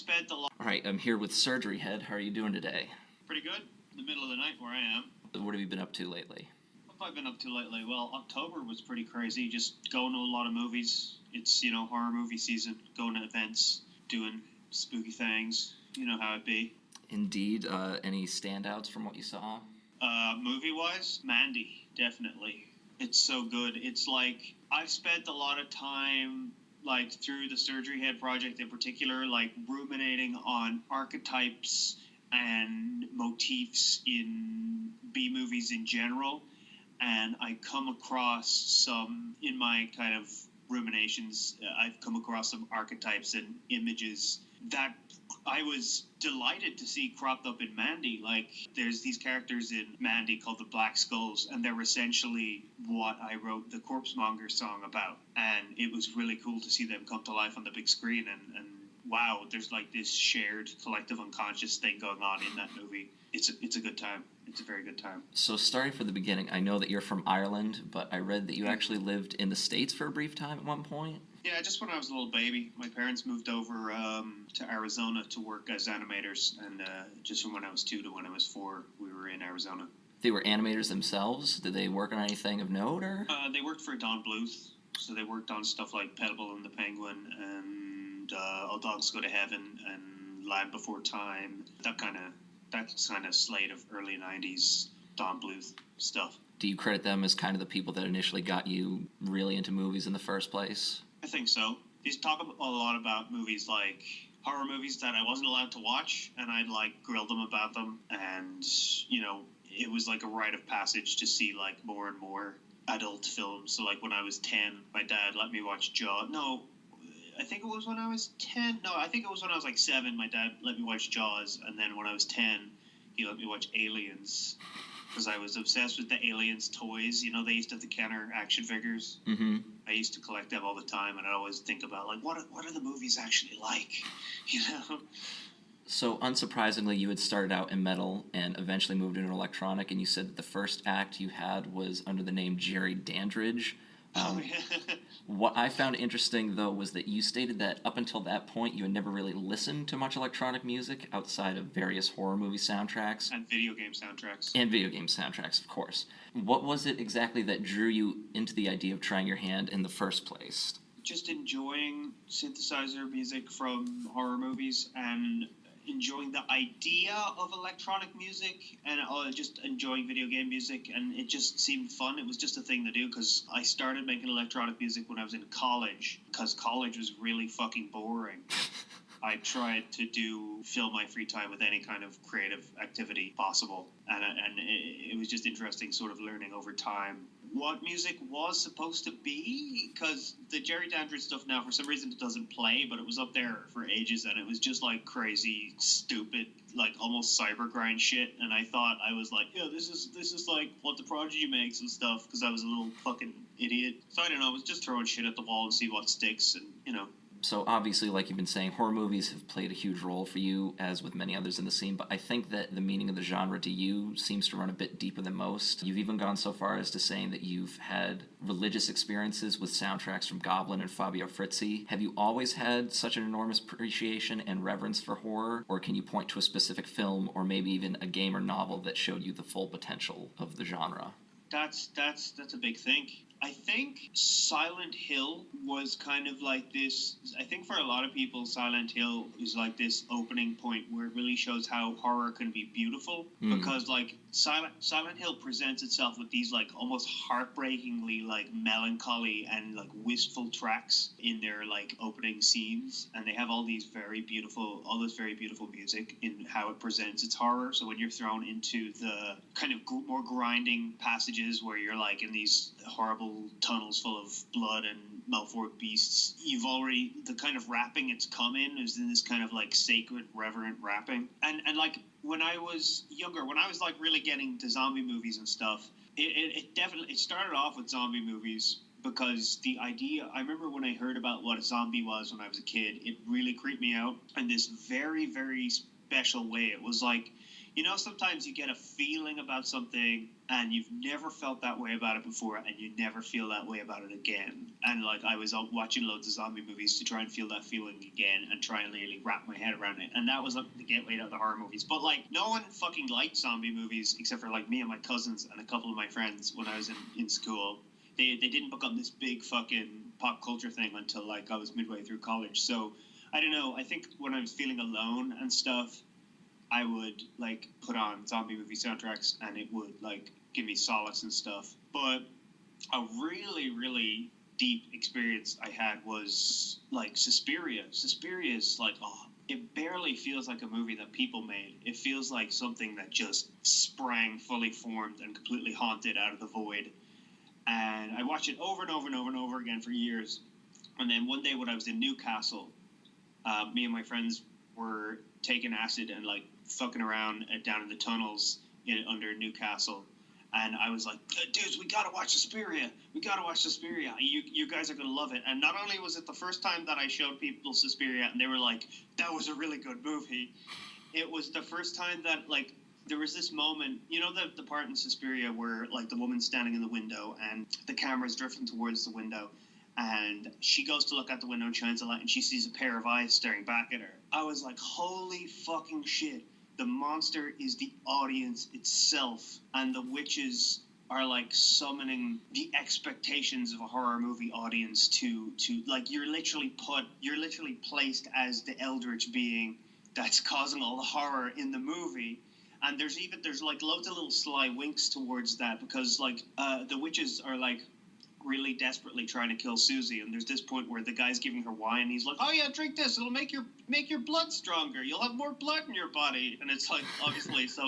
All right, I'm here with SurgeryHead. How are you doing today? Pretty good. In the middle of the night where I am. What have you been up to lately? What have I been up to lately? Well, October was pretty crazy. Just going to a lot of movies. It's, horror movie season. Going to events, doing spooky things. You know how it be. Indeed. Any standouts from what you saw? Movie-wise, Mandy, definitely. It's so good. It's like, I've spent a lot of time, like, through the SurgeryHead project in particular, like, ruminating on archetypes and motifs in B-movies in general. And I come across some, in my kind of ruminations, I've come across some archetypes and images that I was delighted to see cropped up in Mandy. Like, there's these characters in Mandy called the Black Skulls, and they're essentially what I wrote the Corpsemonger song about. And it was really cool to see them come to life on the big screen. And wow, there's like this shared collective unconscious thing going on in that movie. It's a good time. It's a very good time. So starting from the beginning, I know that you're from Ireland, but I read that you actually lived in the States for a brief time at one point. Yeah, just when I was a little baby. My parents moved over to Arizona to work as animators, and just from when I was 2 to when I was 4, we were in Arizona. They were animators themselves? Did they work on anything of note, or? They worked for Don Bluth, so they worked on stuff like Pebble and the Penguin, and All Dogs Go to Heaven, and Land Before Time, that kind of slate of early 90s Don Bluth stuff. Do you credit them as kind of the people that initially got you really into movies in the first place? I think so. He's talking a lot about movies like horror movies that I wasn't allowed to watch, and I'd like grill them about them, and it was like a rite of passage to see like more and more adult films. So like when I was 10, my dad let me watch Jaws. No, I think it was when I was 10. No, I think it was when I was like 7. My dad let me watch Jaws, and then when I was 10, he let me watch Aliens. Because I was obsessed with the Aliens toys. They used to have the Kenner action figures. Mm-hmm. I used to collect them all the time, and I'd always think about, like, what are the movies actually like? So, unsurprisingly, you had started out in metal and eventually moved into electronic, and you said that the first act you had was under the name Jerry Dandridge. What I found interesting, though, was that you stated that up until that point you had never really listened to much electronic music outside of various horror movie soundtracks. And video game soundtracks. And video game soundtracks, of course. What was it exactly that drew you into the idea of trying your hand in the first place? Just enjoying synthesizer music from horror movies and enjoying the idea of electronic music and just enjoying video game music, and it just seemed fun. It was just a thing to do because I started making electronic music when I was in college because college was really fucking boring. I tried to fill my free time with any kind of creative activity possible, and it was just interesting sort of learning over time what music was supposed to be, because the Jerry Dandridge stuff now, for some reason, it doesn't play, but it was up there for ages, and it was just like crazy, stupid, like almost cyber grind shit, and I thought, I was like, yeah, this is like what the Prodigy makes and stuff, because I was a little fucking idiot. So I don't know, I was just throwing shit at the wall and see what sticks, and So obviously, like you've been saying, horror movies have played a huge role for you, as with many others in the scene, but I think that the meaning of the genre to you seems to run a bit deeper than most. You've even gone so far as to saying that you've had religious experiences with soundtracks from Goblin and Fabio Frizzi. Have you always had such an enormous appreciation and reverence for horror, or can you point to a specific film or maybe even a game or novel that showed you the full potential of the genre? That's a big thing. I think Silent Hill was kind of like this. I think for a lot of people, Silent Hill is like this opening point where it really shows how horror can be beautiful. Because like Silent Hill presents itself with these like almost heartbreakingly like melancholy and like wistful tracks in their like opening scenes, and they have all this very beautiful music in how it presents its horror. So when you're thrown into the kind of more grinding passages where you're like in these horrible tunnels full of blood and malformed beasts, the kind of rapping it's come in is in this kind of like sacred, reverent rapping. And like when I was younger, when I was like really getting to zombie movies and stuff, it definitely started off with zombie movies because the idea, I remember when I heard about what a zombie was when I was a kid, it really creeped me out in this very, very special way. It was like, You know, sometimes you get a feeling about something and you've never felt that way about it before, and you never feel that way about it again. And like, I was out watching loads of zombie movies to try and feel that feeling again and try and really wrap my head around it. And that was the gateway to the horror movies. But like, no one fucking liked zombie movies except for like me and my cousins and a couple of my friends when I was in school. They didn't become this big fucking pop culture thing until like I was midway through college. So I don't know. I think when I was feeling alone and stuff, I would like put on zombie movie soundtracks and it would like give me solace and stuff. But a really, really deep experience I had was like Suspiria. Suspiria is like, oh, it barely feels like a movie that people made. It feels like something that just sprang fully formed and completely haunted out of the void. And I watched it over and over and over and over again for years. And then one day when I was in Newcastle, me and my friends were taking acid and like fucking around down in the tunnels under Newcastle. And I was like, dudes, we gotta watch Suspiria. We gotta watch Suspiria. You guys are gonna love it. And not only was it the first time that I showed people Suspiria and they were like, that was a really good movie, it was the first time that like there was this moment, you know, the part in Suspiria where like the woman's standing in the window and the camera's drifting towards the window and she goes to look out the window and shines a light and she sees a pair of eyes staring back at her. I was like, holy fucking shit. The monster is the audience itself, and the witches are like summoning the expectations of a horror movie audience to like you're literally placed as the eldritch being that's causing all the horror in the movie. And there's like loads of little sly winks towards that because like the witches are like really desperately trying to kill Susie, and there's this point where the guy's giving her wine and he's like, oh yeah, drink this, it'll make your blood stronger, you'll have more blood in your body. And it's like, obviously, so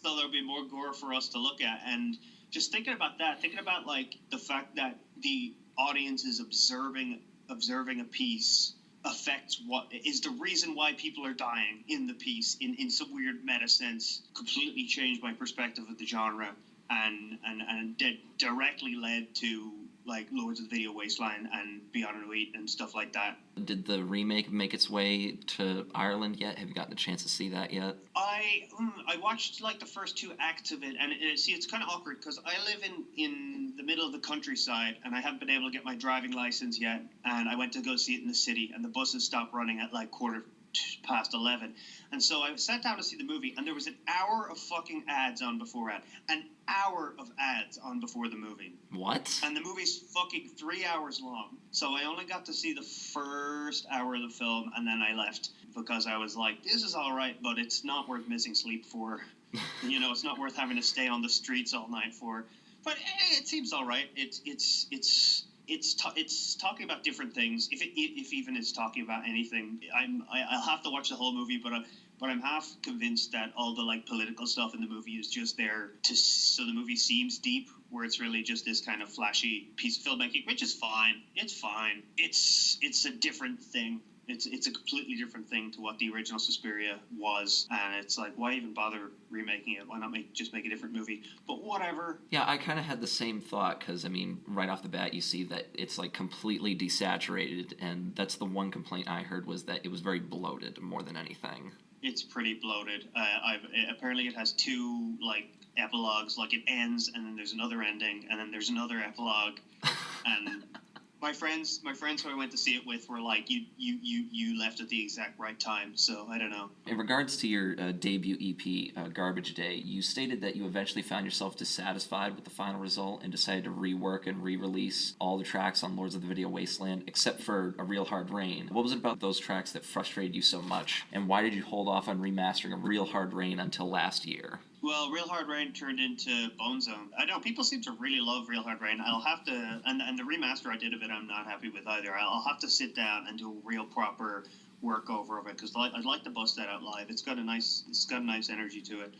there'll be more gore for us to look at. And just thinking about like the fact that the audience is observing a piece affects what is the reason why people are dying in the piece in some weird meta sense, completely changed my perspective of the genre. And directly led to like Lords of the Video Wasteland and Beyond Nuit and stuff like that. Did the remake make its way to Ireland yet? Have you gotten a chance to see that yet? I watched like the first 2 acts of it, and it's kind of awkward because I live in the middle of the countryside and I haven't been able to get my driving license yet. And I went to go see it in the city, and the buses stopped running at like 11:15. And so I sat down to see the movie, and there was an hour of fucking ads on before it. An hour of ads on before the movie. What? And the movie's fucking 3 hours long. So I only got to see the first hour of the film, and then I left because I was like, this is all right, but it's not worth missing sleep for. You know, it's not worth having to stay on the streets all night for. But it seems all right. It's talking about different things. If even it's talking about anything, I'll have to watch the whole movie, but I'm half convinced that all the like political stuff in the movie is just there so the movie seems deep, where it's really just this kind of flashy piece of filmmaking, which is fine. It's fine. It's a different thing. It's a completely different thing to what the original Suspiria was, and it's like, why even bother remaking it? Why not just make a different movie? But whatever. Yeah, I kind of had the same thought, because, I mean, right off the bat, you see that it's, like, completely desaturated, and that's the one complaint I heard, was that it was very bloated more than anything. It's pretty bloated. Apparently it has 2, like, epilogues. Like, it ends, and then there's another ending, and then there's another epilogue, and... My friends who I went to see it with were like, you left at the exact right time, so I don't know. In regards to your debut EP, Garbage Day, you stated that you eventually found yourself dissatisfied with the final result and decided to rework and re-release all the tracks on Lords of the Video Wasteland, except for A Real Hard Rain. What was it about those tracks that frustrated you so much, and why did you hold off on remastering A Real Hard Rain until last year? Well, Real Hard Rain turned into Bone Zone. I know people seem to really love Real Hard Rain. I'll have to, and the remaster I did of it, I'm not happy with either. I'll have to sit down and do a real proper workover of it because I'd like to bust that out live. It's got a nice energy to it.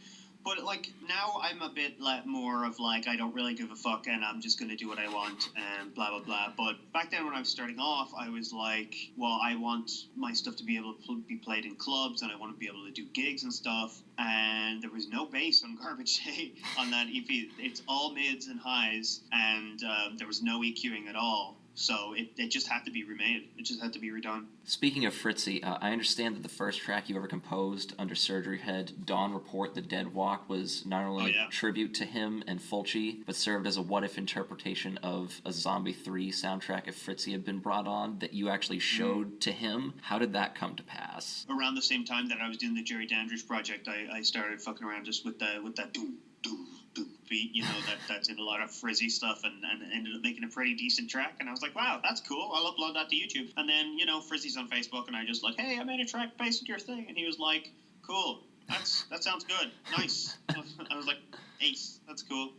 But like now I'm a bit more of like I don't really give a fuck and I'm just gonna do what I want and blah blah blah. But back then when I was starting off, I was like, well, I want my stuff to be able to be played in clubs and I want to be able to do gigs and stuff. And there was no bass on Garbage Day on that EP. It's all mids and highs, and there was no EQing at all. So it just had to be remade. It just had to be redone. Speaking of Fritzy, I understand that the first track you ever composed under SurgeryHead, Dawn Report, The Dead Walk, was not only a tribute to him and Fulci, but served as a what-if interpretation of a Zombie 3 soundtrack if Fritzy had been brought on that you actually showed to him. How did that come to pass? Around the same time that I was doing the Jerry Dandridge project, I started fucking around just with that doom, doom, doom beat, that's in a lot of frizzy stuff, and ended up making a pretty decent track. And I was like, wow, that's cool. I'll upload that to YouTube. And then, Frizzy's on Facebook, and I just like, hey, I made a track based on your thing. And he was like, cool. That sounds good. Nice. I was like, ace. That's cool.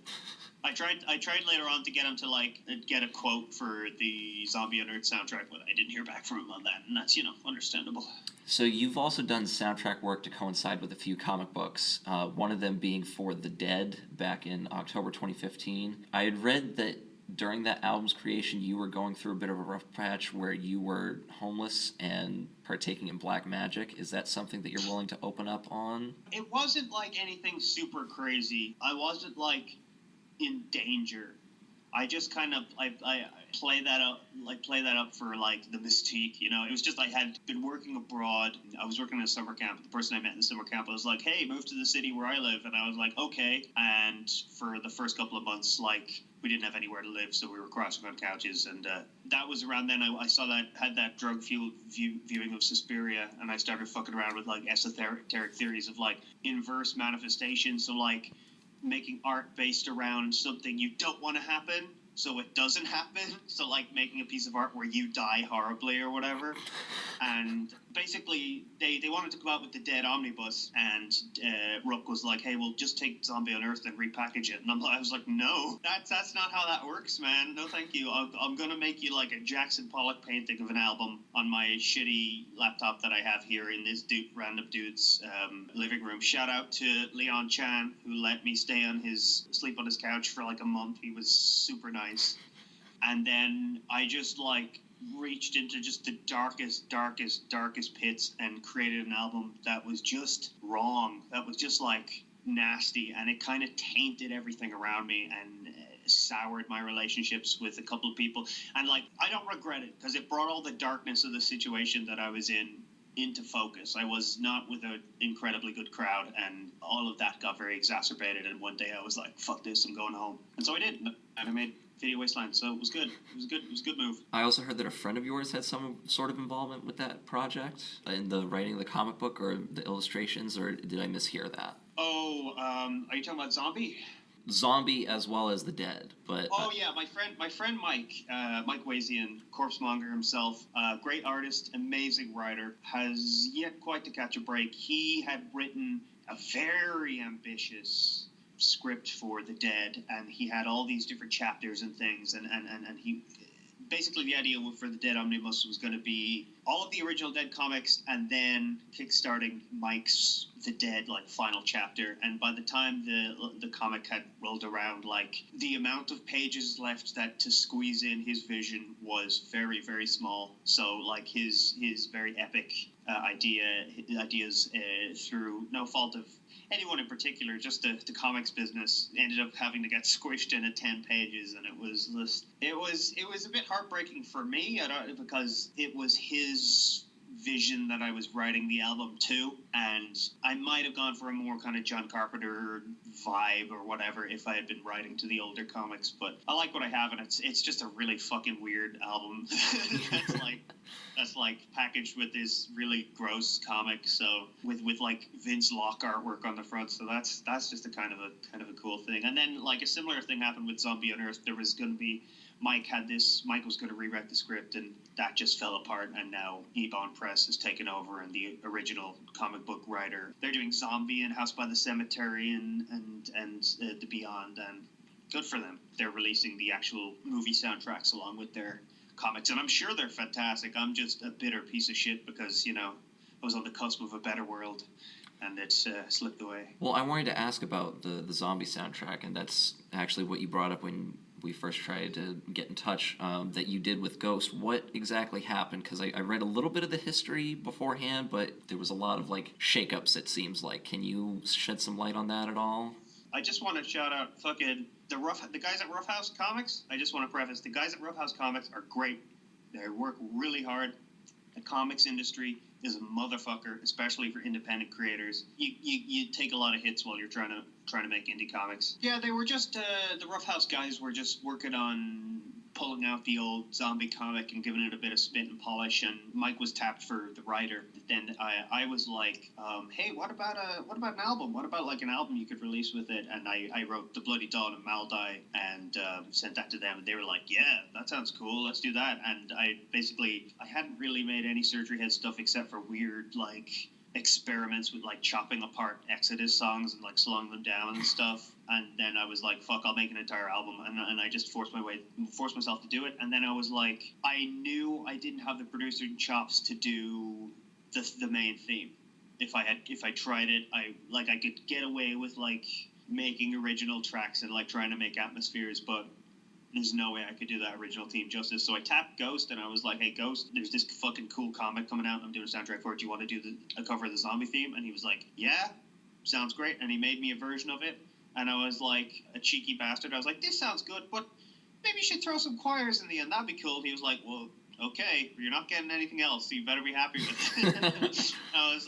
I tried later on to get him to get a quote for the Zombie Unearthed soundtrack, but I didn't hear back from him on that, and that's understandable. So you've also done soundtrack work to coincide with a few comic books, one of them being for The Dead back in October 2015. I had read that during that album's creation you were going through a bit of a rough patch where you were homeless and partaking in black magic. Is that something that you're willing to open up on? It wasn't anything super crazy. I wasn't in danger. I just kind of I play that up for the mystique, It was just I had been working abroad. I was working in a summer camp. The person I met in the summer camp was like, "Hey, move to the city where I live," and I was like, "Okay." And for the first couple of months, we didn't have anywhere to live, so we were crossing on couches, and that was around then I saw had that drug-fueled viewing of Suspiria, and I started fucking around with esoteric theories of inverse manifestation, so making art based around something you don't want to happen, so it doesn't happen. So making a piece of art where you die horribly or whatever. And basically they wanted to come out with the Dead omnibus, and Rook was like, hey, we'll just take Zombie Unearthed and repackage it. And I was like, no, that's not how that works, man. No thank you. I'm gonna make you a Jackson Pollock painting of an album on my shitty laptop that I have here in this random dude's living room. Shout out to Leon Chan, who let me sleep on his couch for a month. He was super nice. And then I just reached into just the darkest pits and created an album that was just wrong. That was just nasty, and it kind of tainted everything around me and soured my relationships with a couple of people. And I don't regret it, because it brought all the darkness of the situation that I was in into focus. I was not with an incredibly good crowd, and all of that got very exacerbated, and one day I was like, fuck this, I'm going home. And so I did, and I made Video Wasteland, so it was good. It was a good move. I also heard that a friend of yours had some sort of involvement with that project in the writing of the comic book or the illustrations, or did I mishear that? Oh, are you talking about Zombie as well as The Dead, but yeah, my friend Mike Wazian, corpsemonger himself, great artist, amazing writer, has yet quite to catch a break. He had written a very ambitious script for The Dead, and he had all these different chapters and things, and he basically the idea for the Dead Omnibus was going to be all of the original Dead comics, and then kickstarting Mike's The Dead final chapter. And by the time the comic had rolled around, the amount of pages left that to squeeze in his vision was very, very small. So his very epic ideas through no fault of anyone in particular, just the comics business, ended up having to get squished into 10 pages, and it was a bit heartbreaking for me, because it was his vision that I was writing the album to, and I might have gone for a more kind of John Carpenter vibe or whatever if I had been writing to the older comics, but I like what I have, and it's just a really fucking weird album that's packaged with this really gross comic, so with Vince Locke artwork on the front, so that's just a kind of a cool thing. And then a similar thing happened with Zombie Unearthed. There was going to be Mike was going to rewrite the script, and that just fell apart, and now Ebon Press has taken over, and the original comic book writer, they're doing Zombie and House by the Cemetery and the Beyond, and good for them. They're releasing the actual movie soundtracks along with their comics, and I'm sure they're fantastic. I'm just a bitter piece of shit because, I was on the cusp of a better world, and it's slipped away. Well, I wanted to ask about the Zombie soundtrack, and that's actually what you brought up when we first tried to get in touch, that you did with Ghost. What exactly happened? Because I read a little bit of the history beforehand, but there was a lot of shakeups, it seems like. Can you shed some light on that at all? I just want to shout out fucking the guys at Roughhouse Comics. I just want to preface, the guys at Roughhouse Comics are great. They work really hard. The comics industry is a motherfucker, especially for independent creators. You take a lot of hits while you're trying to make indie comics. Yeah, they were just the Roughhouse guys were just working on pulling out the old zombie comic and giving it a bit of spit and polish, and Mike was tapped for the writer. Then I was like, hey, what about an album? What about like an album you could release with it? And I wrote The Bloody Dawn of Maldai and sent that to them, and they were like, yeah, that sounds cool, let's do that. And I hadn't really made any SurgeryHead stuff except for weird like experiments with like chopping apart Exodus songs and like slowing them down and stuff. And then I was like, fuck, I'll make an entire album. And I just forced myself to do it. And then I was like, I knew I didn't have the producer chops to do the main theme. If I tried it, I could get away with like making original tracks and like trying to make atmospheres, but there's no way I could do that original theme justice. So I tapped Ghost and I was like, hey, Ghost, there's this fucking cool comic coming out. I'm doing a soundtrack for it. Do you want to do a cover of the zombie theme? And he was like, yeah, sounds great. And he made me a version of it. And I was like a cheeky bastard. I was like, this sounds good, but maybe you should throw some choirs in the end. That'd be cool. He was like, well, okay, you're not getting anything else, so you better be happy with it.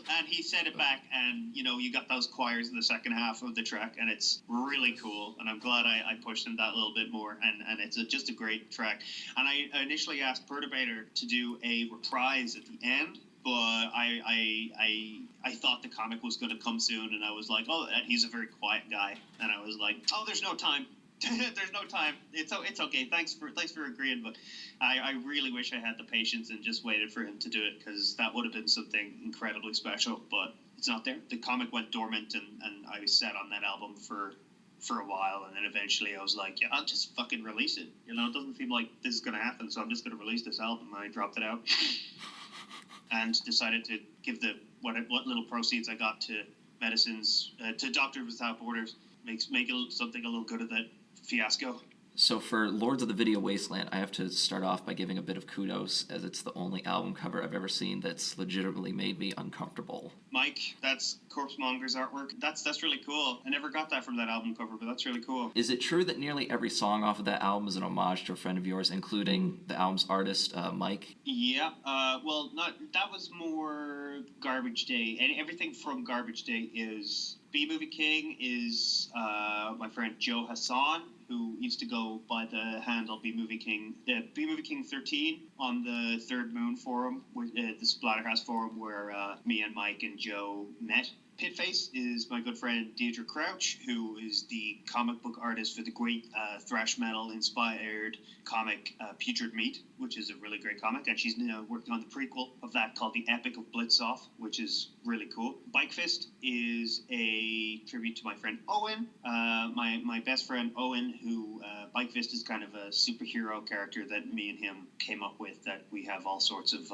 And he said it back, and you got those choirs in the second half of the track, and it's really cool. And I'm glad I pushed him that little bit more, and it's just a great track. And I initially asked Perturbator to do a reprise at the end, but I thought the comic was going to come soon, and I was like, oh, and he's a very quiet guy, and I was like, oh, there's no time. There's no time. It's okay. Thanks for agreeing, but I really wish I had the patience and just waited for him to do it, because that would have been something incredibly special. But it's not there. The comic went dormant, and I sat on that album for a while, and then eventually I was like, yeah, I'll just fucking release it. It doesn't seem like this is gonna happen, so I'm just gonna release this album. And I dropped it out and decided to give what little proceeds I got to medicines to Doctors Without Borders. Make something a little good of that fiasco. So for Lords of the Video Wasteland, I have to start off by giving a bit of kudos, as it's the only album cover I've ever seen that's legitimately made me uncomfortable. Mike, that's Corpsemonger's artwork. That's really cool. I never got that from that album cover, but that's really cool. Is it true that nearly every song off of that album is an homage to a friend of yours, including the album's artist, Mike? Yeah. Well, that was more Garbage Day. And everything from Garbage Day is... B-Movie King is my friend Joe Hassan, who used to go by the handle B-Movie King, B-Movie King 13 on the Third Moon forum, the Splatterhouse forum, where me and Mike and Joe met. Pitface is my good friend Deirdre Crouch, who is the comic book artist for the great thrash metal inspired comic Putrid Meat, which is a really great comic, and she's now working on the prequel of that called The Epic of Blitzoff, which is really cool. Bike Fist is a tribute to my friend Owen, my best friend Owen, who Bike Fist is kind of a superhero character that me and him came up with, that we have all sorts of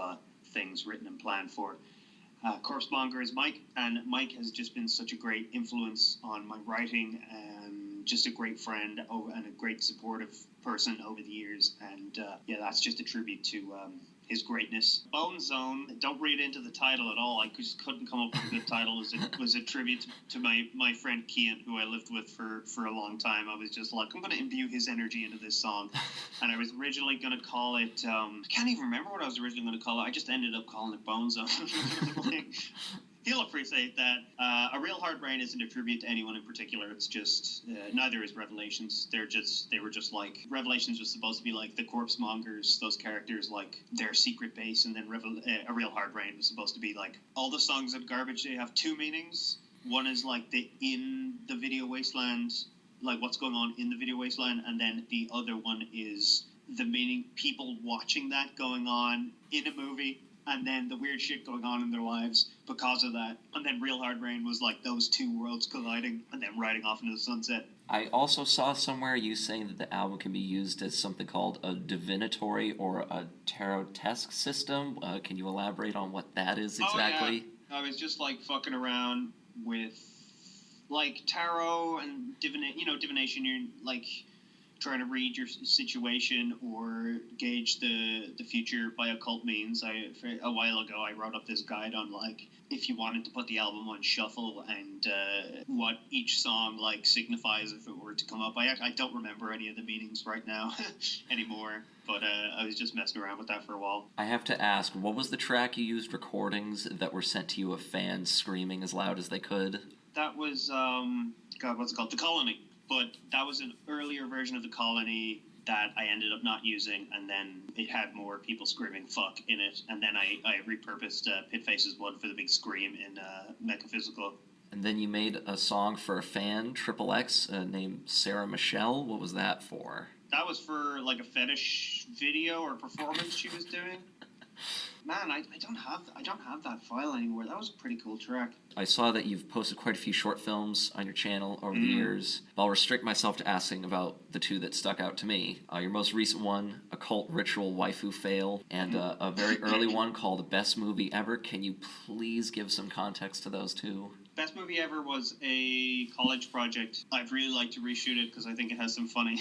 things written and planned for. Corpsemonger is Mike, and Mike has just been such a great influence on my writing, and just a great friend and a great supportive person over the years. And that's just a tribute to his greatness. Bone Zone, don't read into the title at all. I just couldn't come up with a good title. It was a tribute to my friend Kian, who I lived with for a long time. I was just like, I'm going to imbue his energy into this song. And I was originally going to call it, I can't even remember what I was originally going to call it. I just ended up calling it Bone Zone. He'll appreciate that. A Real Hard Rain isn't a tribute to anyone in particular. It's just, neither is Revelations. They were just like, Revelations was supposed to be like the Corpsemongers, those characters, like their secret base, and then A Real Hard Rain was supposed to be like, all the songs at Garbage Day have two meanings. One is like in the video wasteland, like what's going on in the video wasteland, and then the other one is the meaning, people watching that going on in a movie, and then the weird shit going on in their lives because of that. And then Real Hard Rain was like those two worlds colliding and then riding off into the sunset. I also saw somewhere you saying that the album can be used as something called a divinatory or a tarot-esque system. Can you elaborate on what that is exactly? Oh, yeah. I was just like fucking around with like tarot and divination. You're like, trying to read your situation or gauge the future by occult means. A while ago I wrote up this guide on like if you wanted to put the album on shuffle and what each song like signifies if it were to come up. I don't remember any of the meanings right now anymore, but I was just messing around with that for a while. I have to ask, what was the track you used recordings that were sent to you of fans screaming as loud as they could? That was God, what's it called? The Colony. But that was an earlier version of The Colony that I ended up not using, and then it had more people screaming "fuck" in it, and then I repurposed Pit Face's one for the big scream in Metaphysical. And then you made a song for a fan, Triple X, named Sarah Michelle. What was that for? That was for like a fetish video or performance she was doing. Man, I don't have that file anymore. That was a pretty cool track. I saw that you've posted quite a few short films on your channel over the years. I'll restrict myself to asking about the two that stuck out to me. Your most recent one, Occult Ritual Waifu Fail, and a very early one called Best Movie Ever. Can you please give some context to those two? Best Movie Ever was a college project. I'd really like to reshoot it because I think it has some funny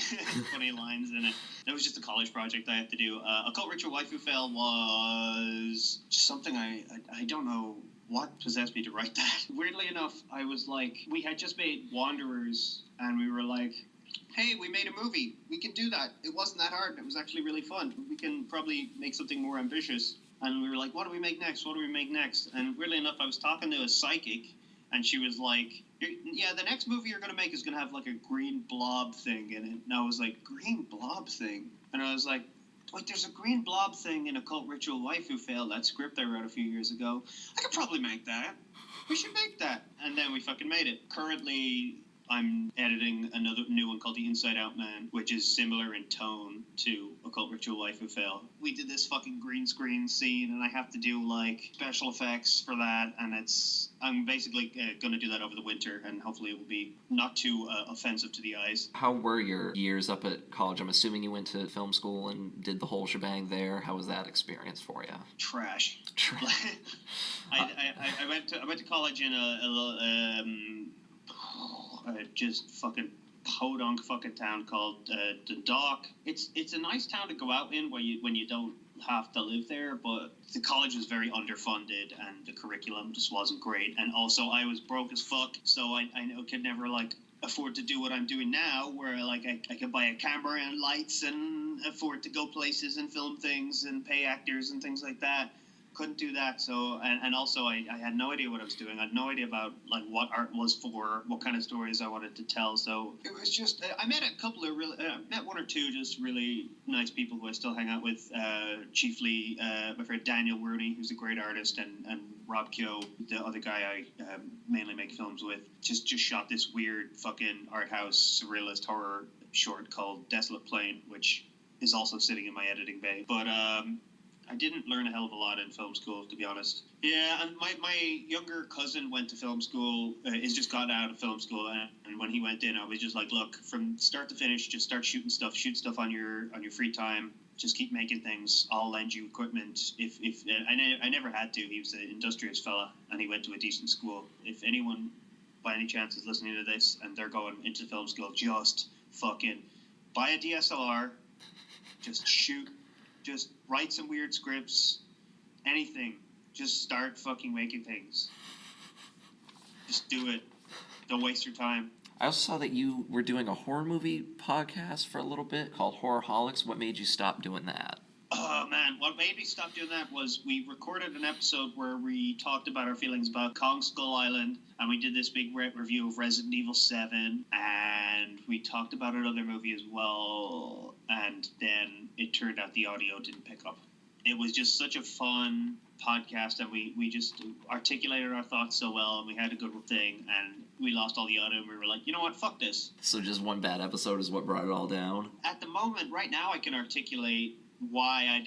funny lines in it. It was just a college project I had to do. Occult Ritual Waifu Fail was just something I don't know what possessed me to write that. Weirdly enough, I was like, we had just made Wanderers, and we were like, hey, we made a movie. We can do that. It wasn't that hard. It was actually really fun. We can probably make something more ambitious. And we were like, what do we make next? What do we make next? And weirdly enough, I was talking to a psychic, and she was like, yeah, the next movie you're going to make is going to have like a green blob thing in it. And I was like, green blob thing? And I was like, wait, there's a green blob thing in Occult Ritual Waifu Fail, that script I wrote a few years ago. I could probably make that. We should make that. And then we fucking made it. Currently, I'm editing another new one called The Inside Out Man, which is similar in tone to Occult Ritual Waifu Fail. We did this fucking green screen scene, and I have to do like special effects for that, and I'm basically going to do that over the winter, and hopefully it will be not too offensive to the eyes. How were your years up at college? I'm assuming you went to film school and did the whole shebang there. How was that experience for you? Trash. I went to college in a just fucking podunk fucking town called Dundalk. It's a nice town to go out in when you don't have to live there, but the college was very underfunded and the curriculum just wasn't great. And also I was broke as fuck, so I could never like afford to do what I'm doing now, where like I could buy a camera and lights and afford to go places and film things and pay actors and things like that. Couldn't do that. So and also I had no idea what I was doing. I had no idea about like what art was for, what kind of stories I wanted to tell. So it was just I met a couple of met one or two just really nice people who I still hang out with. Chiefly my friend Daniel Rooney, who's a great artist, and Rob Kyo, the other guy I mainly make films with, just shot this weird fucking art house surrealist horror short called Desolate Plain, which is also sitting in my editing bay. But I didn't learn a hell of a lot in film school, to be honest. Yeah, and my younger cousin went to film school, he's just got out of film school, and when he went in, I was just like, look, from start to finish, just start shooting stuff, shoot stuff on your free time, just keep making things, I'll lend you equipment. If I never had to, he was an industrious fella, and he went to a decent school. If anyone, by any chance, is listening to this, and they're going into film school, just fucking buy a DSLR, just shoot, just write some weird scripts, anything. Just start fucking making things. Just do it. Don't waste your time. I also saw that you were doing a horror movie podcast for a little bit called Horrorholics. What made you stop doing that? Oh, man. What made me stop doing that was we recorded an episode where we talked about our feelings about Kong Skull Island, and we did this big review of Resident Evil 7, and we talked about another movie as well, and then it turned out the audio didn't pick up. It was just such a fun podcast, and we just articulated our thoughts so well, and we had a good thing, and we lost all the audio, and we were like, you know what, fuck this. So just one bad episode is what brought it all down? At the moment, right now, I can articulate why I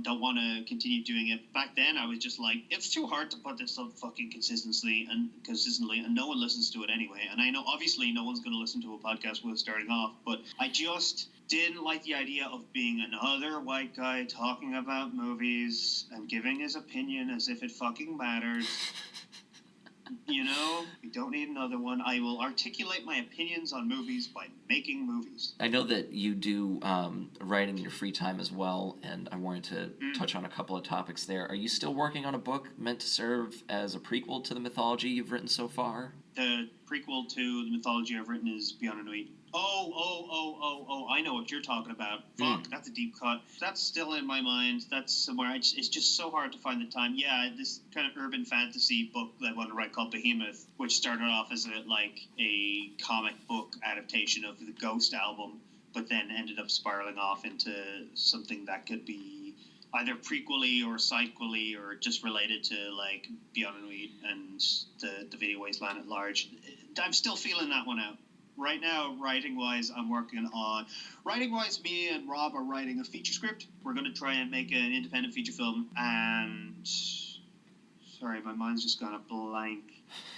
don't want to continue doing it. Back then, I was just like, it's too hard to put this up fucking consistently, and no one listens to it anyway. And I know, obviously, no one's going to listen to a podcast with starting off, but I just didn't like the idea of being another white guy talking about movies and giving his opinion as if it fucking matters. You know, we don't need another one. I will articulate my opinions on movies by making movies. I know that you do writing in your free time as well, and I wanted to touch on a couple of topics there. Are you still working on a book meant to serve as a prequel to the mythology you've written so far? The prequel to the mythology I've written is Beyond Inuit. Oh, I know what you're talking about. Fuck, that's a deep cut. That's still in my mind. That's somewhere. It's just so hard to find the time. Yeah, this kind of urban fantasy book that I want to write called Behemoth, which started off as a comic book adaptation of the Ghost album, but then ended up spiraling off into something that could be either prequely or sidequely or just related to like Beyond Inuit and the video wasteland at large. I'm still feeling that one out. Right now, writing-wise, I'm working on... Writing-wise, me and Rob are writing a feature script. We're going to try and make an independent feature film. And... Sorry, my mind's just gone a blank.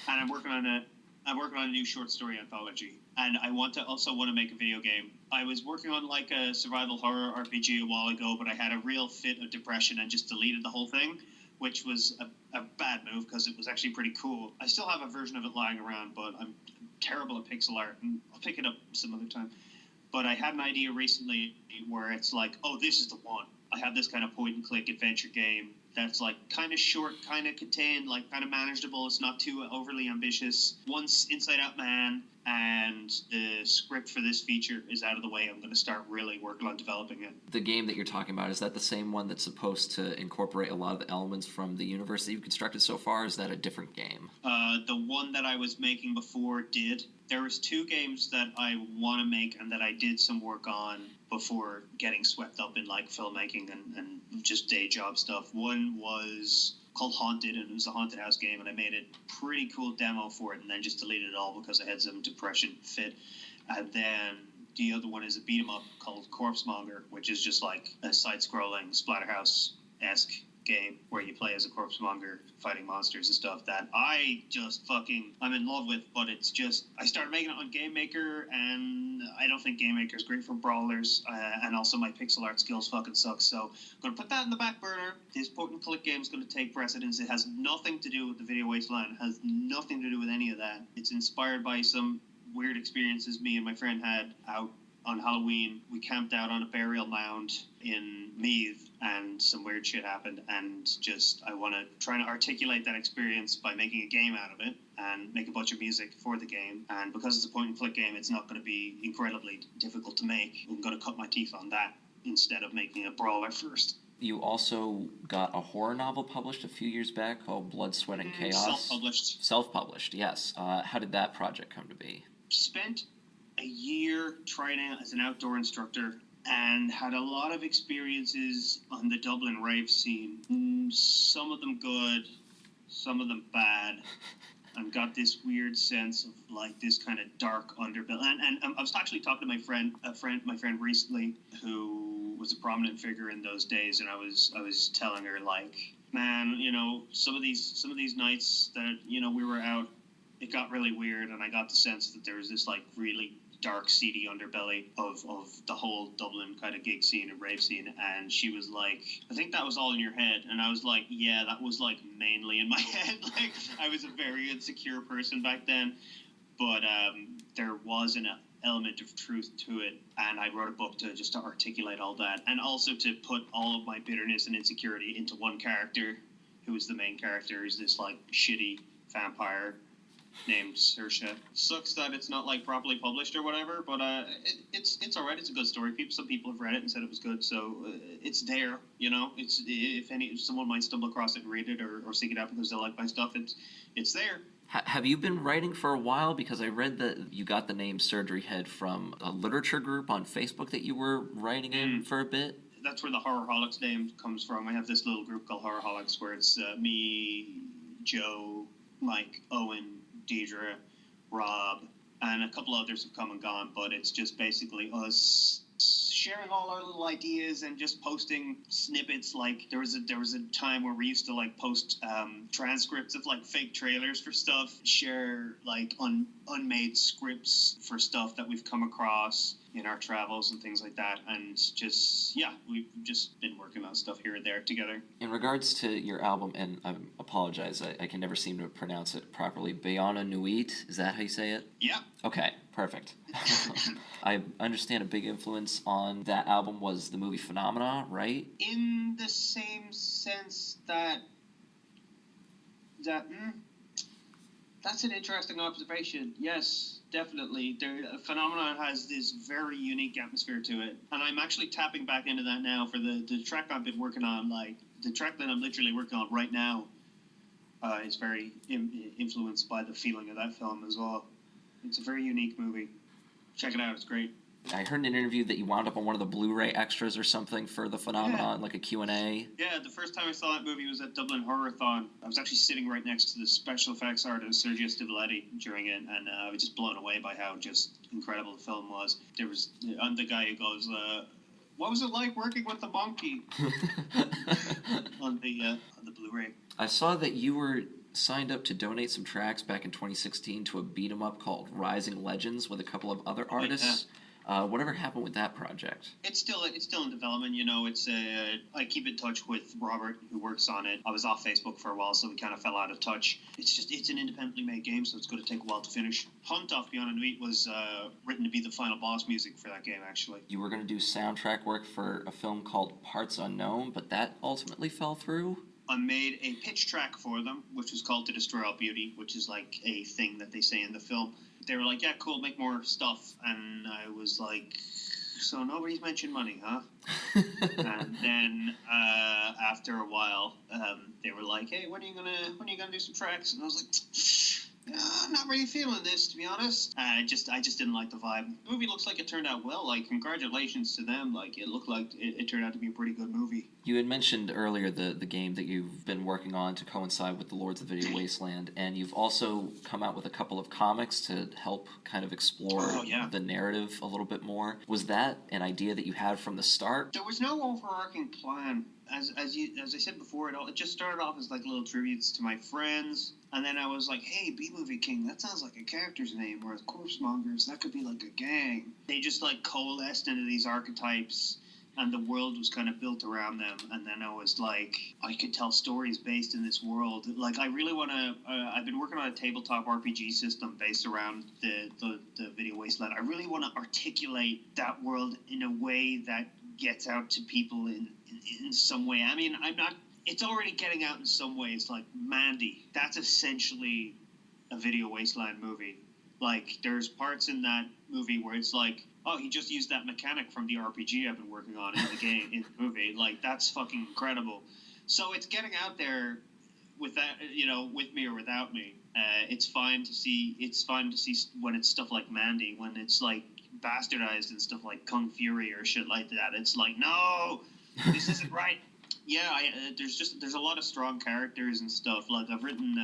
And I'm working on a new short story anthology. And I want to make a video game. I was working on like a survival horror RPG a while ago, but I had a real fit of depression and just deleted the whole thing, which was a bad move because it was actually pretty cool. I still have a version of it lying around, but I'm terrible at pixel art, and I'll pick it up some other time. But I had an idea recently where it's like, oh, this is the one. I have this kind of point-and-click adventure game that's like kind of short, kind of contained, like kind of manageable. It's not too overly ambitious. Once Inside Out Man and the script for this feature is out of the way, I'm going to start really working on developing it. The game that you're talking about, is that the same one that's supposed to incorporate a lot of the elements from the universe that you've constructed so far, or is that a different game? The one that I was making before did. There was two games that I want to make and that I did some work on before getting swept up in like filmmaking and just day job stuff. One was called Haunted, and it was a haunted house game, and I made a pretty cool demo for it and then just deleted it all because I had some depression fit. And then the other one is a beat 'em up called Corpsemonger, which is just like a side-scrolling Splatterhouse-esque game where you play as a corpsemonger fighting monsters and stuff that I'm in love with, but it's just, I started making it on Game Maker, and I don't think Game Maker is great for brawlers, and also my pixel art skills fucking suck, so I'm going to put that in the back burner. This point-and-click game is going to take precedence. It has nothing to do with the video wasteland. It has nothing to do with any of that. It's inspired by some weird experiences me and my friend had out on Halloween. We camped out on a burial mound in Meath, and some weird shit happened, and just I want to try and articulate that experience by making a game out of it and make a bunch of music for the game. And because it's a point and click game, it's not going to be incredibly difficult to make. I'm going to cut my teeth on that instead of making a brawler first. You also got a horror novel published a few years back called Blood, Sweat, and Chaos. Self-published, yes. How did that project come to be? Spent a year trying out as an outdoor instructor and had a lot of experiences on the Dublin rave scene. Some of them good, some of them bad, and got this weird sense of like this kind of dark underbelly. And I was actually talking to my friend recently, who was a prominent figure in those days, and I was telling her like, man, you know, some of these nights that, you know, we were out, it got really weird, and I got the sense that there was this like really dark, seedy underbelly of the whole Dublin kind of gig scene and rave scene. And she was like, I think that was all in your head. And I was like, yeah, that was like mainly in my head. Like, I was a very insecure person back then, but there was an element of truth to it, and I wrote a book to articulate all that, and also to put all of my bitterness and insecurity into one character, who is the main character, is this like shitty vampire named SurgeryHead. Sucks that it's not like properly published or whatever, but it's all right. It's a good story. Some people have read it and said it was good, so it's there. You know, it's if someone might stumble across it and read it or seek it out because they like my stuff, it's there. Have you been writing for a while? Because I read that you got the name SurgeryHead from a literature group on Facebook that you were writing in for a bit. That's where the Horrorholics name comes from. I have this little group called Horrorholics where it's me, Joe, Mike, Owen, Deidre, Rob, and a couple others have come and gone, but it's just basically us sharing all our little ideas and just posting snippets. Like there was a time where we used to like post transcripts of like fake trailers for stuff, share like unmade scripts for stuff that we've come across, in our travels and things like that. And just, yeah, we've just been working on stuff here and there together. In regards to your album, and I apologize, I can never seem to pronounce it properly, Bayana Nuit, is that how you say it? Yeah. Okay, perfect. I understand a big influence on that album was the movie Phenomena, right? In the same sense that that's an interesting observation. Yes, definitely. Phenomenon has this very unique atmosphere to it, and I'm actually tapping back into that now for the track I've been working on. Like the track that I'm literally working on right now is very influenced by the feeling of that film as well. It's a very unique movie. Check it out. It's great. I heard in an interview that you wound up on one of the Blu-ray extras or something for the Phenomenon, like a Q&A. Yeah, the first time I saw that movie was at Dublin Horror-thon. I was actually sitting right next to the special effects artist, Sergio Stivalletti, during it, and I was just blown away by how just incredible the film was. There was the guy who goes, what was it like working with the monkey? on the Blu-ray. I saw that you were signed up to donate some tracks back in 2016 to a beat-em-up called Rising Legends with a couple of other artists. Yeah. Whatever happened with that project? It's still in development. You know, I keep in touch with Robert, who works on it. I was off Facebook for a while, so we kind of fell out of touch. It's an independently made game, so it's going to take a while to finish. Hunt off Beyond Nuit was written to be the final boss music for that game, actually. You were going to do soundtrack work for a film called Parts Unknown, but that ultimately fell through? I made a pitch track for them, which was called To Destroy All Beauty, which is like a thing that they say in the film. They were like, yeah, cool, make more stuff. And I was like, so nobody's mentioned money, huh? And then after a while, they were like, hey, when are you gonna do some tracks? And I was like, I'm not really feeling this, to be honest. I just didn't like the vibe. The movie looks like it turned out well. Like, congratulations to them. Like, it looked like it turned out to be a pretty good movie. You had mentioned earlier the game that you've been working on to coincide with the Lords of the Video Wasteland, and you've also come out with a couple of comics to help kind of explore the narrative a little bit more. Was that an idea that you had from the start? There was no overarching plan. As I said before, it just started off as like little tributes to my friends, and then I was like, hey, B-Movie King, that sounds like a character's name, whereas Corpse Mongers, that could be like a gang. They just like coalesced into these archetypes, and the world was kind of built around them, and then I was like, I could tell stories based in this world. Like, I really want to, I've been working on a tabletop RPG system based around the Video Wasteland. I really want to articulate that world in a way that gets out to people in some way. I mean, it's already getting out in some ways. Like Mandy, that's essentially a Video Wasteland movie. Like, there's parts in that movie where it's like, oh, he just used that mechanic from the RPG I've been working on in the game, in the movie. Like, that's fucking incredible. So it's getting out there with that, with me or without me. It's fine to see when it's stuff like Mandy, when it's like bastardized and stuff like Kung Fury or shit like that. It's like, no, this isn't right. Yeah, there's a lot of strong characters and stuff. Like I've written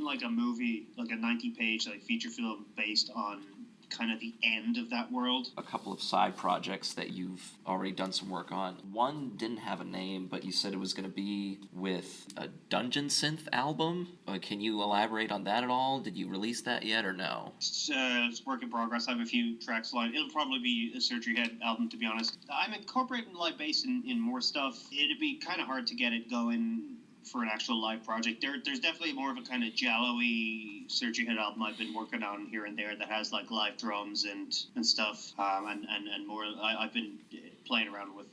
like a movie, like a 90-page like feature film based on kind of the end of that world. A couple of side projects that you've already done some work on. One didn't have a name, but you said it was going to be with a Dungeon Synth album. Can you elaborate on that at all? Did you release that yet or no? It's work in progress. I have a few tracks lined. It'll probably be a SurgeryHead album, to be honest. I'm incorporating live bass in more stuff. It'd be kind of hard to get it going for an actual live project. There's definitely more of a kind of Jallo-y SurgeryHead album I've been working on here and there that has like live drums and stuff, and more. I've been playing around with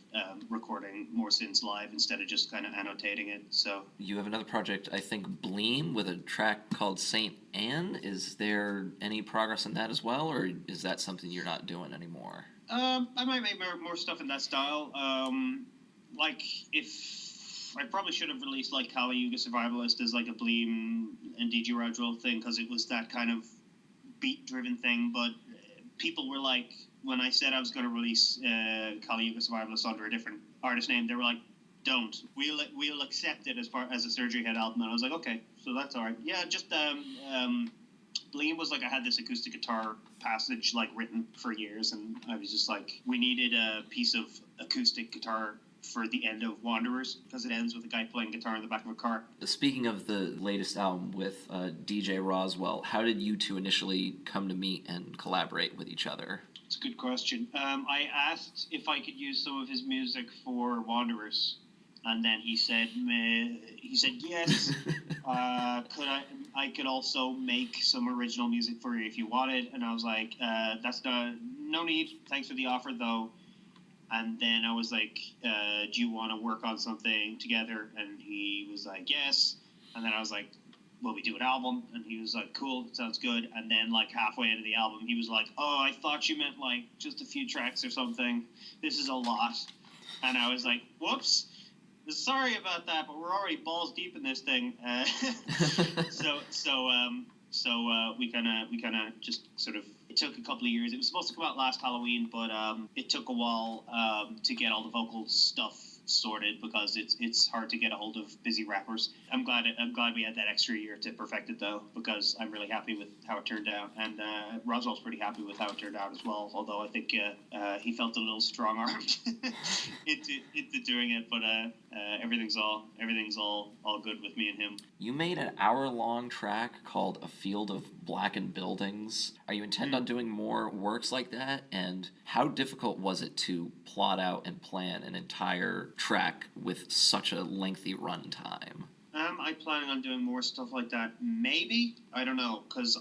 recording more synths live instead of just kind of annotating it. So you have another project, I think, Bleem, with a track called Saint Anne. Is there any progress on that as well, or is that something you're not doing anymore? I might make more stuff in that style. Like if I probably should have released like Kali Yuga Survivalist as like a Bleem and DJ Rajwell thing, because it was that kind of beat-driven thing. But people were like, when I said I was going to release Kali Yuga Survivalist under a different artist name, they were like, "Don't. We'll accept it as a SurgeryHead album." And I was like, "Okay, so that's all right." Yeah, just Bleem was like, I had this acoustic guitar passage like written for years, and I was just like, we needed a piece of acoustic guitar for the end of Wanderers, because it ends with a guy playing guitar in the back of a car. Speaking of the latest album with DJ Roswell, how did you two initially come to meet and collaborate with each other? It's a good question. I asked if I could use some of his music for Wanderers, and then he said yes. I could also make some original music for you if you wanted, and I was like, that's no need. Thanks for the offer though. And then I was like, do you want to work on something together? And he was like, yes. And then I was like, will we do an album? And he was like, cool, sounds good. And then like halfway into the album, he was like, oh, I thought you meant like just a few tracks or something. This is a lot. And I was like, whoops. Sorry about that, but we're already balls deep in this thing. So we kind of just sort of, it took a couple of years. It was supposed to come out last Halloween, but it took a while to get all the vocal stuff sorted because it's hard to get a hold of busy rappers. I'm glad we had that extra year to perfect it though, because I'm really happy with how it turned out, and Roswell's pretty happy with how it turned out as well. Although I think he felt a little strong-armed into doing it, but everything's all good with me and him. You made an hour-long track called "A Field of Blackened Buildings." Are you intent on doing more works like that? And how difficult was it to plot out and plan an entire track with such a lengthy runtime? Am I planning on doing more stuff like that? Maybe. I don't know, because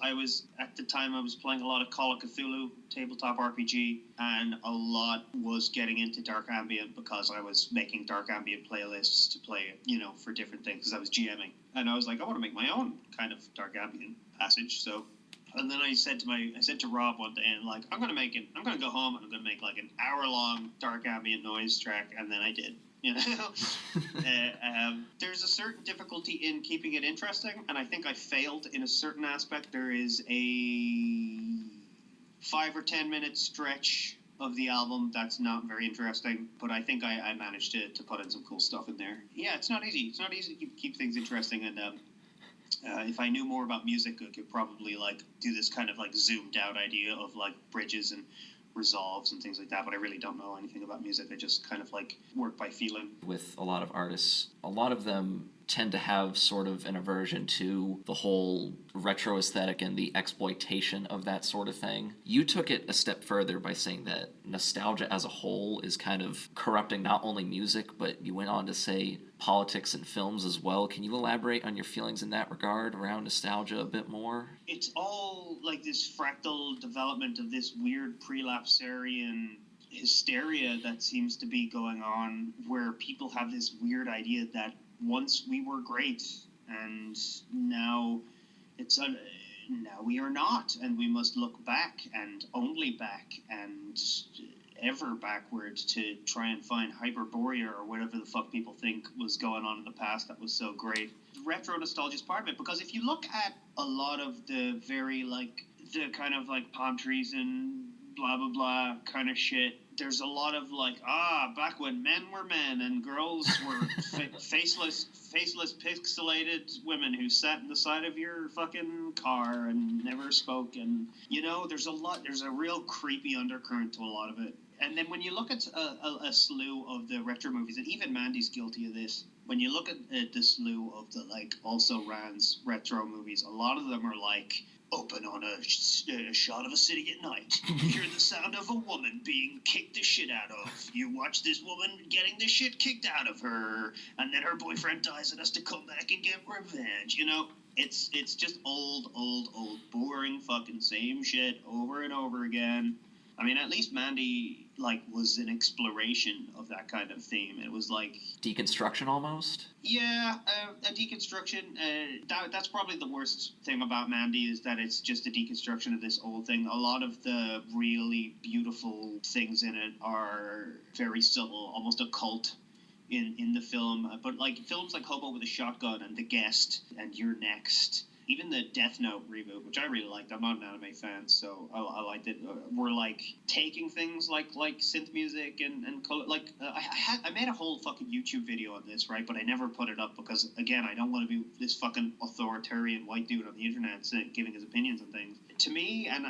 at the time I was playing a lot of Call of Cthulhu tabletop RPG, and a lot was getting into dark ambient because I was making dark ambient playlists to play, for different things, because I was GMing. And I was like, I want to make my own kind of dark ambient passage, so... And then I said to Rob one day, and like, I'm gonna go home and I'm gonna make like an hour-long dark ambient noise track, and then I did. There's a certain difficulty in keeping it interesting, and I think I failed in a certain aspect. There is a 5 or 10 minute stretch of the album that's not very interesting, but I think I managed to put in some cool stuff in there. Yeah, it's not easy. It's not easy to keep things interesting, and if I knew more about music, I could probably like do this kind of like zoomed out idea of like bridges and resolves and things like that, but I really don't know anything about music. I just kind of like work by feeling. With a lot of artists, a lot of them tend to have sort of an aversion to the whole retro aesthetic and the exploitation of that sort of thing. You took it a step further by saying that nostalgia as a whole is kind of corrupting not only music, but you went on to say politics and films as well. Can you elaborate on your feelings in that regard around nostalgia a bit more? It's all like this fractal development of this weird prelapsarian hysteria that seems to be going on, where people have this weird idea that once we were great and now now we are not, and we must look back and only back and ever backwards to try and find Hyperborea or whatever the fuck people think was going on in the past that was so great. Retro nostalgia is part of it, because if you look at a lot of the very like the kind of like palm trees and blah blah blah kind of shit, there's a lot of like, back when men were men and girls were faceless pixelated women who sat in the side of your fucking car and never spoke, and there's a real creepy undercurrent to a lot of it. And then when you look at a slew of the retro movies, and even Mandy's guilty of this, when you look at the slew of the like also Rand's retro movies, a lot of them are like, open on a shot of a city at night. You hear the sound of a woman being kicked the shit out of. You watch this woman getting the shit kicked out of her, and then her boyfriend dies and has to come back and get revenge. It's just old, boring fucking same shit over and over again. I mean, at least Mandy, like, was an exploration of that kind of theme. It was like... deconstruction, almost? Yeah, a deconstruction. That's probably the worst thing about Mandy, is that it's just a deconstruction of this old thing. A lot of the really beautiful things in it are very subtle, almost occult in the film. But, like, films like Hobo with a Shotgun and The Guest and You're Next... even the Death Note reboot, which I really liked. I'm not an anime fan, so I liked it. We're like taking things like synth music and color. Like I made a whole fucking YouTube video on this, right? But I never put it up because, again, I don't want to be this fucking authoritarian white dude on the internet giving his opinions on things. To me, and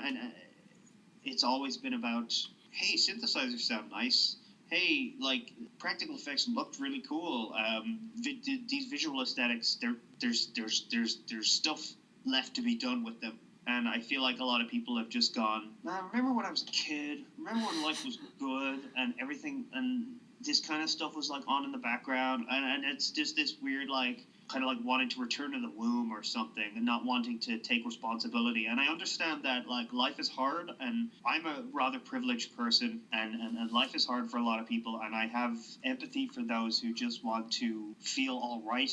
it's always been about, hey, synthesizers sound nice. hey, like practical effects looked really cool. These visual aesthetics, there's stuff left to be done with them. And I feel like a lot of people have just gone, man, remember when I was a kid? Remember when life was good and everything, and this kind of stuff was like on in the background, and it's just this weird like kind of like wanting to return to the womb or something and not wanting to take responsibility. And I understand that like life is hard, and I'm a rather privileged person, and life is hard for a lot of people, and I have empathy for those who just want to feel all right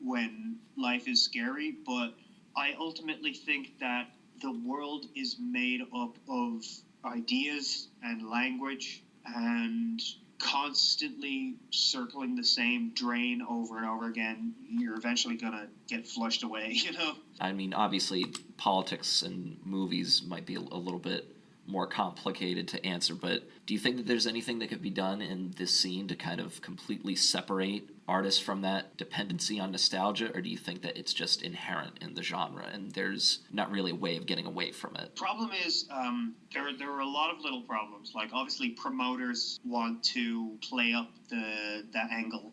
when life is scary. But I ultimately think that the world is made up of ideas and language, and constantly circling the same drain over and over again, you're eventually gonna get flushed away, you know? I mean, obviously, politics and movies might be a little bit more complicated to answer, but do you think that there's anything that could be done in this scene to kind of completely separate artists from that dependency on nostalgia, or do you think that it's just inherent in the genre and there's not really a way of getting away from it? Problem is, there are a lot of little problems. Like, obviously, promoters want to play up the angle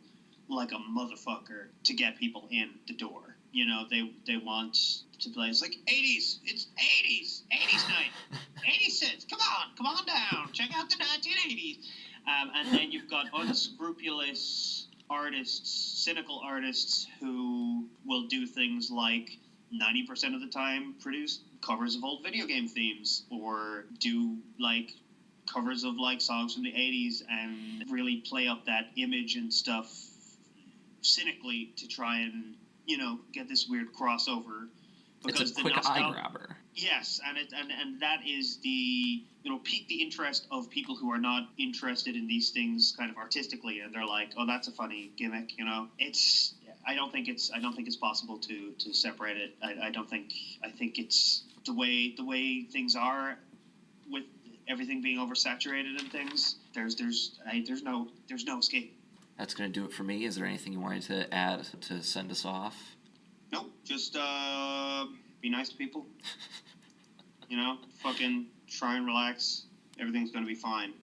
like a motherfucker to get people in the door. You know, they want to play. It's like 80s. It's 80s night. 80 cents. Come on down. Check out the 1980s. And then you've got unscrupulous artists, cynical artists who will do things like 90% of the time produce covers of old video game themes, or do like covers of like songs from the 80s and really play up that image and stuff cynically to try and, you know, get this weird crossover. Because it's a quick eye grabber. Yes, and that is the, you know, pique the interest of people who are not interested in these things kind of artistically, and they're like, oh, that's a funny gimmick, you know. I don't think it's possible to separate it. I think it's the way things are with everything being oversaturated and things. There's no escape. That's going to do it for me. Is there anything you wanted to add to send us off? Nope, just be nice to people. You know, fucking try and relax. Everything's going to be fine.